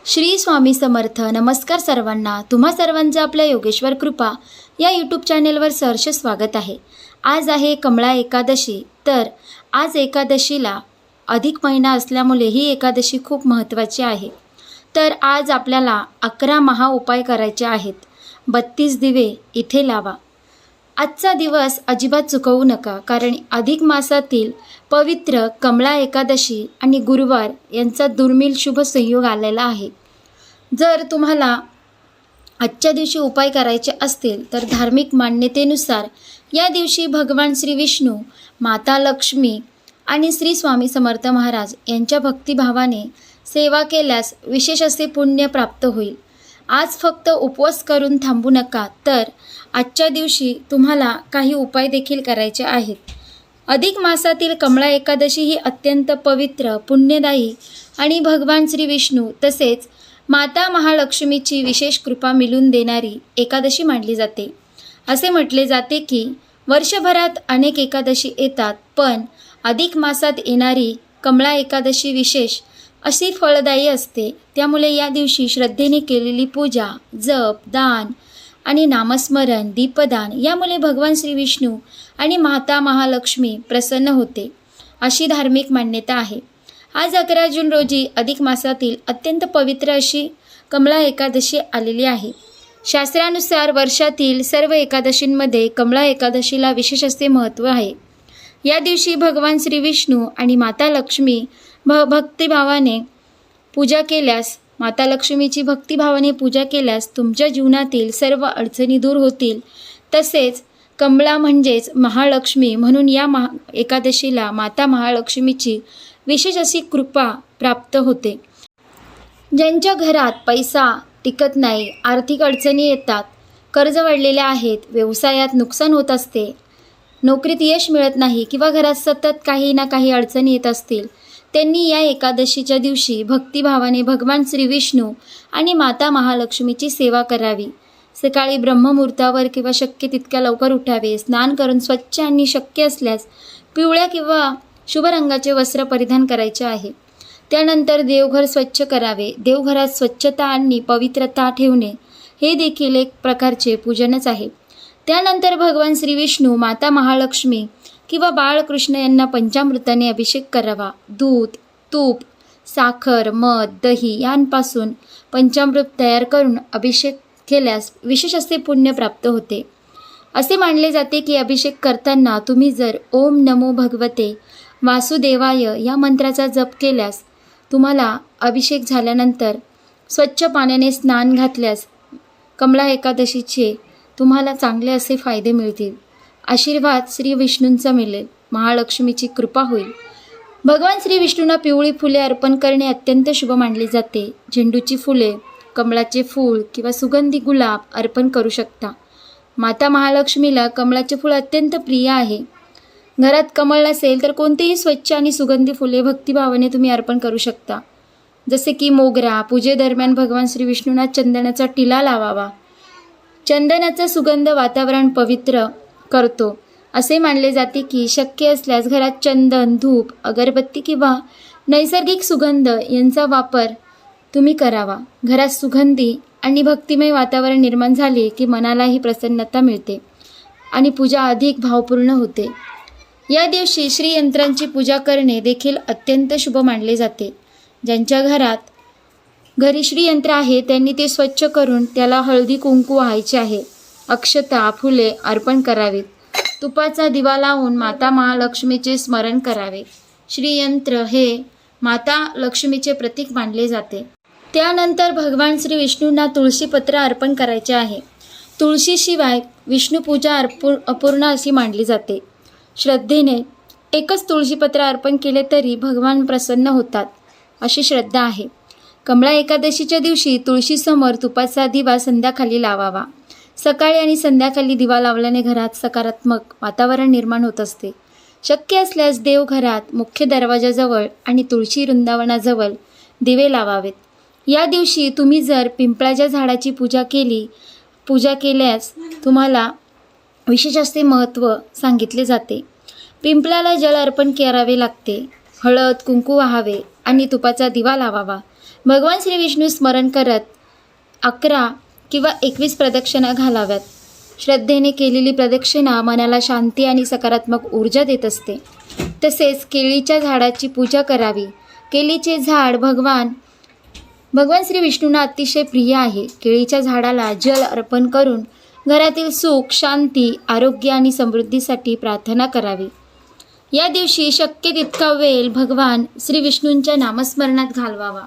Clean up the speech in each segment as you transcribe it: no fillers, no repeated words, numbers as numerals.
श्री स्वामी समर्थ. नमस्कार सर्वांना. तुम्हा सर्वांचं आपल्या योगेश्वर कृपा या यूट्यूब चॅनेलवर सहर्ष स्वागत आहे. आज आहे कमळा एकादशी. तर आज एकादशीला अधिक महिना असल्यामुळे ही एकादशी खूप महत्त्वाची आहे. तर आज आपल्याला 11 महा उपाय करायचे आहेत. 32 दिवे इथे लावा. आजचा दिवस अजिबात चुकवू नका, कारण अधिक मासातील पवित्र कमळा एकादशी आणि गुरुवार यांचा दुर्मिळ शुभ संयोग आलेला आहे. जर तुम्हाला आजच्या दिवशी उपाय करायचे असतील तर धार्मिक मान्यतेनुसार या दिवशी भगवान श्री विष्णू, माता लक्ष्मी आणि श्री स्वामी समर्थ महाराज यांच्या भक्तिभावाने सेवा केल्यास विशेष असे पुण्य प्राप्त होईल. आज फक्त उपवास करून थांबू नका, तर आजच्या दिवशी तुम्हाला काही उपाय देखील करायचे आहेत. अधिक मासातील कमळा एकादशी ही अत्यंत पवित्र, पुण्यदायी आणि भगवान श्री विष्णू तसेच माता महालक्ष्मीची विशेष कृपा मिळवून देणारी एकादशी मानली जाते. असे म्हटले जाते की वर्षभरात अनेक एकादशी येतात, पण अधिक मासात येणारी कमळा एकादशी विशेष अशी फळदायी असते. त्यामुळे या दिवशी श्रद्धेने केलेली पूजा, जप, दान आणि नामस्मरण, दीपदान यामुळे भगवान श्री विष्णू आणि माता महालक्ष्मी प्रसन्न होते, अशी धार्मिक मान्यता आहे. आज 11 जून रोजी अधिक मासातील अत्यंत पवित्र अशी कमळा एकादशी आलेली आहे. शास्त्रानुसार वर्षातील सर्व एकादशींमध्ये कमळा एकादशीला विशेष असे महत्त्व आहे. या दिवशी भगवान श्री विष्णू आणि माता लक्ष्मी भक्तिभावाने पूजा केल्यास माता लक्ष्मीची भक्तिभावाने पूजा केल्यास तुमच्या जीवनातील सर्व अडचणी दूर होतील. तसेच कमळा म्हणजेच महालक्ष्मी, म्हणून या एकादशीला माता महालक्ष्मीची विशेष अशी कृपा प्राप्त होते. ज्यांच्या घरात पैसा टिकत नाही, आर्थिक अडचणी येतात, कर्ज वाढलेले आहेत, व्यवसायात नुकसान होत असते, नोकरीत यश मिळत नाही किंवा घरात सतत काही ना काही अडचणी येत असतील, त्यांनी या एकादशीच्या दिवशी भक्तिभावाने भगवान श्री विष्णू आणि माता महालक्ष्मीची सेवा करावी. सकाळी ब्रह्ममुहूर्तावर किंवा शक्य तितक्या लवकर उठावे. स्नान करून स्वच्छ आणि शक्य असल्यास पिवळ्या किंवा शुभ रंगाचे वस्त्र परिधान करायचे आहे. त्यानंतर देवघर स्वच्छ करावे. देवघरात स्वच्छता आणि पवित्रता ठेवणे हे देखील एक प्रकारचे पूजनच आहे. त्यानंतर भगवान श्री विष्णू, माता महालक्ष्मी किंवा बाळकृष्ण यांना पंचामृताने अभिषेक करावा. दूध, तूप, साखर, मध, दही यांपासून पंचामृत तयार करून अभिषेक केल्यास विशेष असे पुण्य प्राप्त होते. असे मानले जाते की अभिषेक करताना तुम्ही जर ओम नमो भगवते वासुदेवाय या मंत्राचा जप केल्यास, तुम्हाला अभिषेक झाल्यानंतर स्वच्छ पाण्याने स्नान घातल्यास कमळा एकादशीचे तुम्हाला चांगले असे फायदे मिळतील. आशीर्वाद श्री विष्णूंचा मिळेल. महालक्ष्मीची कृपा होईल. भगवान श्री विष्णूंना पिवळी फुले अर्पण करणे अत्यंत शुभ मानले जाते. झेंडूची फुले, कमळाचे फूल किंवा सुगंधी गुलाब अर्पण करू शकता. माता महालक्ष्मीला कमळाचे फूल अत्यंत प्रिय आहे. घरात कमळ नसेल तर कोणतेही स्वच्छ आणि सुगंधी फुले भक्तिभावाने तुम्ही अर्पण करू शकता. जसे की मोगरा. पूजेदरम्यान भगवान श्री विष्णूंना चंदनाचा टिला लावावा. चंदनाचा सुगंध वातावरण पवित्र करतो. असे मानले जाते की शक्य असल्यास घरात चंदन, धूप, अगरबत्ती किंवा नैसर्गिक सुगंध यांचा वापर तुम्ही करावा. घरात सुगंधी आणि भक्तिमय वातावरण निर्माण झाले की मनालाही प्रसन्नता मिळते आणि पूजा अधिक भावपूर्ण होते. या दिवशी श्रीयंत्रांची पूजा करणे देखील अत्यंत शुभ मानले जाते. ज्यांच्या घरी श्रीयंत्र आहे त्यांनी ते स्वच्छ करून त्याला हळदी कुंकू व्हायचे आहे. अक्षता, फुले अर्पण करावीत. तुपाचा दिवा लावून माता महालक्ष्मीचे स्मरण करावे. श्रीयंत्र हे माता लक्ष्मीचे प्रतीक मानले जाते. त्यानंतर भगवान श्री विष्णूंना तुळशीपत्र अर्पण करायचे आहे. तुळशीशिवाय विष्णूपूजा अपूर्ण अशी मानली जाते. श्रद्धेने एकच तुळशीपत्र अर्पण केले तरी भगवान प्रसन्न होतात, अशी श्रद्धा आहे. कमळा एकादशीच्या दिवशी तुळशीसमोर तुपाचा दिवा संध्याकाळी लावावा. सकाळी आणि संध्याकाळी दिवा लावल्याने घरात सकारात्मक वातावरण निर्माण होत असते. शक्य असल्यास देवघरात मुख्य दरवाजाजवळ आणि तुळशी वृंदावनाजवळ दिवे लावावेत. या दिवशी तुम्ही जर पिंपळाच्या झाडाची पूजा केल्यास तुम्हाला विशेष असे महत्त्व सांगितले जाते. पिंपळाला जल अर्पण करावे लागते. हळद कुंकू वाहावे आणि तुपाचा दिवा लावावा. भगवान श्री विष्णू स्मरण करत 11 किंवा 21 प्रदक्षिणा घालाव्यात. श्रद्धेने केलेली प्रदक्षिणा मनाला शांती आणि सकारात्मक ऊर्जा देत असते. तसेच केळीच्या झाडाची पूजा करावी. केळीचे झाड भगवान श्री विष्णूंना अतिशय प्रिय आहे. केळीच्या झाडाला जल अर्पण करून घरातील सुख, शांती, आरोग्य आणि समृद्धीसाठी प्रार्थना करावी. या दिवशी शक्य तितका वेळ भगवान श्री विष्णूंच्या नामस्मरणात घालवावा.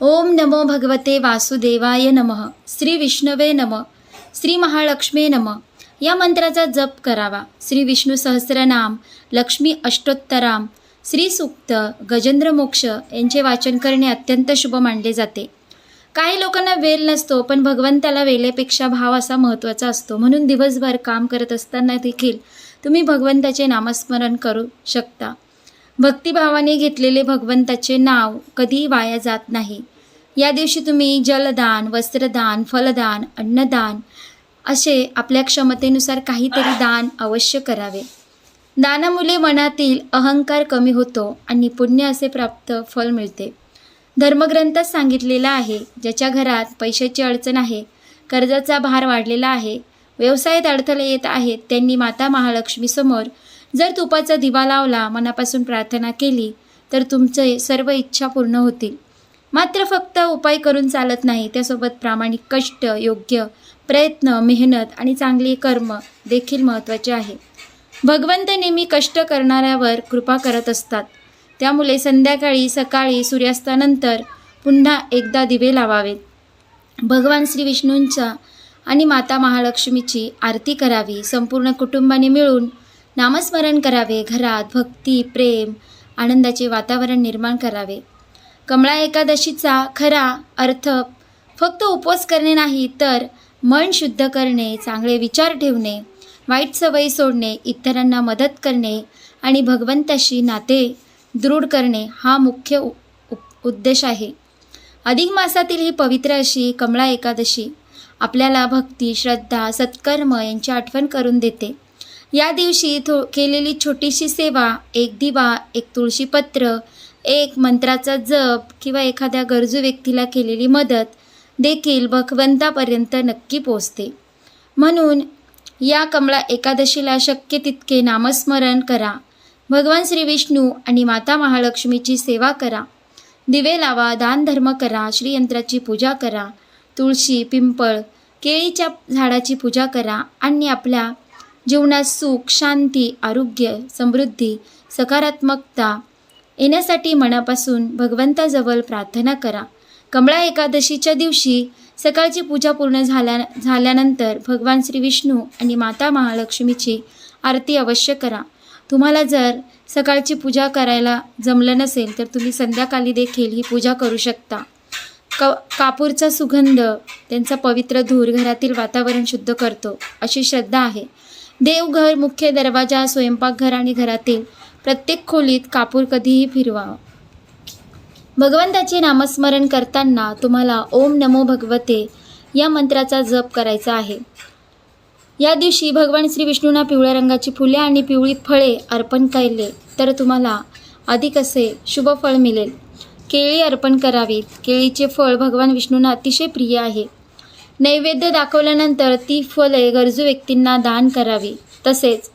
ओम नमो भगवते वासुदेवाय नमः. श्री विष्णवे नमः. श्री महालक्ष्मी नमः या मंत्राचा जप करावा. श्री विष्णू सहस्रनाम, लक्ष्मी अष्टोत्तराम, श्री सूक्त, गजेंद्र मोक्ष यांचे वाचन करणे अत्यंत शुभ मानले जाते. काही लोकांना वेळ नसतो, पण भगवंताला वेळेपेक्षा भाव असा महत्त्वाचा असतो. म्हणून दिवसभर काम करत असताना देखील तुम्ही भगवंताचे नामस्मरण करू शकता. भक्तिभावाने घेतलेले भगवंताचे नाव कधीही वाया जात नाही. या दिवशी तुम्ही जलदान, वस्त्रदान, फलदान, अन्नदान असे आपल्या क्षमतेनुसार काहीतरी दान अवश्य करावे. दानामुळे मनातील अहंकार कमी होतो आणि पुण्य असे प्राप्त फल मिळते. धर्मग्रंथात सांगितलेलं आहे, ज्याच्या घरात पैशाची अडचण आहे, कर्जाचा भार वाढलेला आहे, व्यवसायात अडथळे येत आहेत, त्यांनी माता महालक्ष्मीसमोर जर तुपाचा दिवा लावला, मनापासून प्रार्थना केली तर तुमचे सर्व इच्छा पूर्ण होतील. मात्र फक्त उपाय करून चालत नाही, त्यासोबत प्रामाणिक कष्ट, योग्य प्रयत्न, मेहनत आणि चांगली कर्म देखील महत्त्वाचे आहे. भगवंत नेहमी कष्ट करणाऱ्यावर कृपा करत असतात. त्यामुळे संध्याकाळी, सकाळी, सूर्यास्तानंतर पुन्हा एकदा दिवे लावावेत. भगवान श्री विष्णूंच्या आणि माता महालक्ष्मीची आरती करावी. संपूर्ण कुटुंबाने मिळून नामस्मरण करावे. घरात भक्ती, प्रेम, आनंदाचे वातावरण निर्माण करावे. कमळा एकादशीचा खरा अर्थ फक्त उपवास करणे नाही, तर मन शुद्ध करणे, चांगले विचार ठेवणे, वाईट सवयी सोडणे, इतरांना मदत करणे आणि भगवंताशी नाते दृढ करणे हा मुख्य उद्देश आहे. अधिक मासातील ही पवित्र अशी कमळा एकादशी आपल्याला भक्ती, श्रद्धा, सत्कर्म यांची आठवण करून देते. या दिवशी केलेली छोटीशी सेवा, एक दिवा, एक तुळशीपत्र, एक मंत्राचा जप किंवा एखाद्या गरजू व्यक्तीला केलेली मदत देखील भगवंतापर्यंत नक्की पोहोचते. म्हणून या कमळा एकादशीला शक्य तितके नामस्मरण करा. भगवान श्री विष्णू आणि माता महालक्ष्मीची सेवा करा. दिवे लावा, दानधर्म करा, श्रीयंत्राची पूजा करा, तुळशी, पिंपळ, केळीच्या झाडाची पूजा करा आणि आपल्या जीवनात सुख, शांती, आरोग्य, समृद्धी, सकारात्मकता येण्यासाठी मनापासून भगवंताजवळ प्रार्थना करा. कमळा एकादशीच्या दिवशी सकाळची पूजा पूर्ण झाल्यानंतर भगवान श्री विष्णू आणि माता महालक्ष्मीची आरती अवश्य करा. तुम्हाला जर सकाळची पूजा करायला जमलं नसेल तर तुम्ही संध्याकाळी देखील ही पूजा करू शकता. कापूरचा सुगंध, त्यांचा पवित्र धूर घरातील वातावरण शुद्ध करतो अशी श्रद्धा आहे. देवघर, मुख्य दरवाजा, स्वयंपाकघर आणि घरातील प्रत्येक खोलीत कापूर कधीही फिरवावा. भगवंताचे नामस्मरण करताना तुम्हाला ओम नमो भगवते या मंत्राचा जप करायचा आहे. या दिवशी भगवान श्री विष्णूंना पिवळ्या रंगाची फुले आणि पिवळी फळे अर्पण केले तर तुम्हाला अधिक असे शुभ फळ मिळेल. केळी अर्पण करावीत. केळीचे फळ भगवान विष्णूंना अतिशय प्रिय आहे. नैवेद्य दाखवल्यानंतर ती फळे गरजू व्यक्तींना दान करावी. तसेच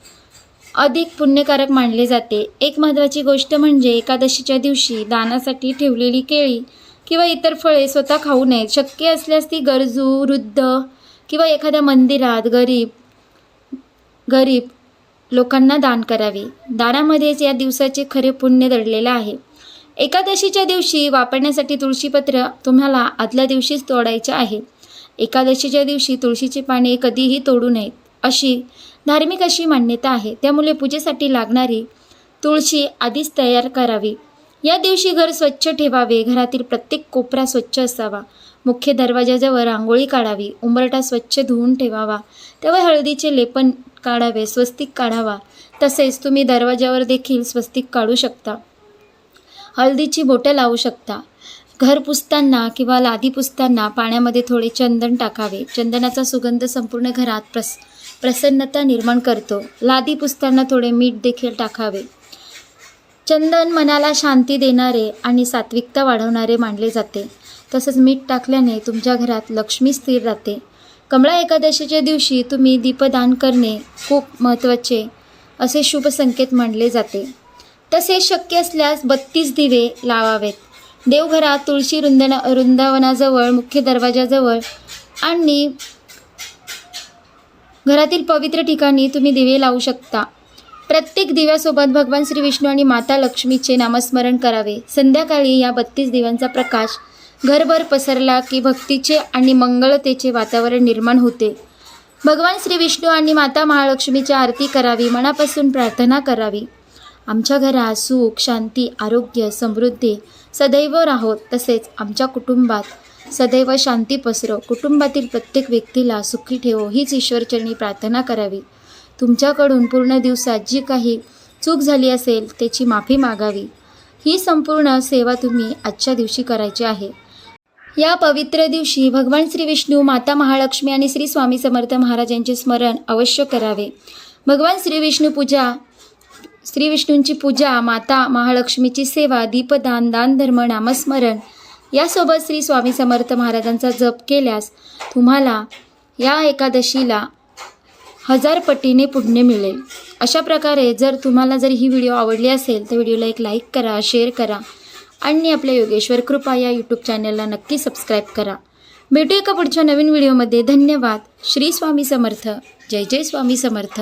अधिक पुण्यकारक मानले जाते. एक महत्त्वाची गोष्ट म्हणजे एकादशीच्या दिवशी दानासाठी ठेवलेली केळी किंवा इतर फळे स्वतः खाऊ नयेत. शक्य असल्यास ती गरजू, वृद्ध किंवा एखाद्या मंदिरात गरीब लोकांना दान करावी. दानामध्येच या दिवसाचे खरे पुण्य दडलेले आहे. एकादशीच्या दिवशी वापरण्यासाठी तुळशीपत्र तुम्हाला आदल्या दिवशीच तोडायचे आहे. एकादशीच्या दिवशी तुळशीची पाने कधीही तोडू नयेत अशी धार्मिक अशी मान्यता आहे. त्यामुळे पूजेसाठी लागणारी तुळशी आधीच तयार करावी. या दिवशी घर स्वच्छ ठेवावे. घरातील प्रत्येक कोपरा स्वच्छ असावा. मुख्य दरवाजाजवळ रांगोळी काढावी. उंबरठा स्वच्छ धुवून ठेवावा. त्यावर हळदीचे लेपन काढावे. स्वस्तिक काढावा. तसेच तुम्ही दरवाजावर देखील स्वस्तिक काढू शकता. हळदीची बोटं लावू शकता. घर पुसताना किंवा लादी पुसताना पाण्यामध्ये थोडे चंदन टाकावे. चंदनाचा सुगंध संपूर्ण घरात प्रसन्नता निर्माण करतो. लादी पुसताना थोडे मीठ देखील टाकावे. चंदन मनाला शांती देणारे आणि सात्विकता वाढवणारे मानले जाते. तसंच मीठ टाकल्याने तुमच्या घरात लक्ष्मी स्थिर राहते. कमळा एकादशीच्या दिवशी तुम्ही दीपदान करणे खूप महत्त्वाचे असे शुभ संकेत मानले जाते. तसेच शक्य असल्यास 32 दिवे लावावेत. देवघरात तुळशी वृंदावनाजवळ, मुख्य दरवाजाजवळ आणि घरातील पवित्र ठिकाणी तुम्ही दिवे लावू शकता. प्रत्येक दिव्यासोबत भगवान श्री विष्णू आणि माता लक्ष्मीचे नामस्मरण करावे. संध्याकाळी या 32 दिव्यांचा प्रकाश घरभर पसरला की भक्तीचे आणि मंगळतेचे वातावरण निर्माण होते. भगवान श्री विष्णू आणि माता महालक्ष्मीची आरती करावी. मनापासून प्रार्थना करावी. आमच्या घरात सुख, शांती, आरोग्य, समृद्धी सदैव राहोत. तसेच आमच्या कुटुंबात सदैव शांती पसरो. कुटुंबातील प्रत्येक व्यक्तीला सुखी ठेवो हीच ईश्वरचरणी प्रार्थना करावी. तुमच्याकडून पूर्ण दिवसात जी काही चूक झाली असेल त्याची माफी मागावी. ही संपूर्ण सेवा तुम्ही आजच्या दिवशी करायची आहे. या पवित्र दिवशी भगवान श्री विष्णू, माता महालक्ष्मी आणि श्री स्वामी समर्थ महाराज यांचे स्मरण अवश्य करावे. भगवान श्री विष्णूंची पूजा, माता महालक्ष्मीची सेवा, दीपदान, दानधर्म, नामस्मरण यासोबत श्री स्वामी समर्थ महाराजांचा जप केल्यास तुम्हाला या एकादशीला 1000 पटीने पुण्य मिळेल. अशा प्रकारे जर ही व्हिडिओ आवडली असेल तर व्हिडिओला एक लाईक करा, शेअर करा आणि आपल्या योगेश्वर कृपा या यूट्यूब चॅनलला नक्की सबस्क्राईब करा. भेटू एका पुढच्या नवीन व्हिडिओमध्ये. धन्यवाद. श्री स्वामी समर्थ. जय जय स्वामी समर्थ.